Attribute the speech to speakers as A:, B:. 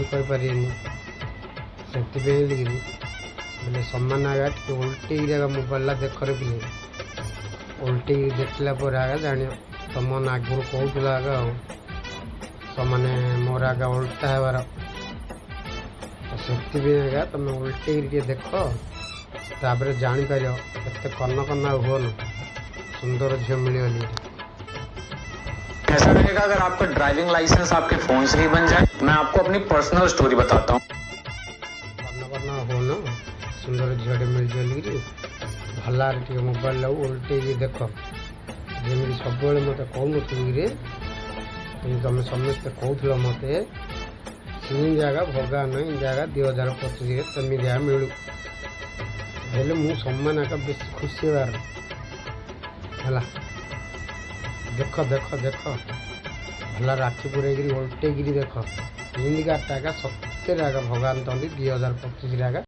A: भी कहीपर से बोले सम्मान आगा टे उल्टे जगह मोबाइल देख रखिले उल्टे देखला पर आगा जान तुम आगुरी कहूला आगा तमने मोर आगा उल्टा हेबार से आगा तुम उल्टे देख तापर जापर एत कन्न कन्ना हुन सुंदर झील मिलगली।
B: कैसा रहेगा अगर आपका ड्राइविंग लाइसेंस आपके फोन से ही बन जाए? मैं आपको अपनी पर्सनल स्टोरी बताता हूँ।
A: हो सुंदर झील मिलगली भलार टे मोबाइल उल्टे देख जमी सब मत कहून तुम समस्ते कहूल मत जगह भगा नहीं जगह 2025 तुम जगह मिलू हेल्ले मु सम्मान आका बेस खुशी होवार है। देख देख देख भला राखी पुरेगी उल्टे देख इंडिका टाका सत्य भगवान तंदी 2025 आगा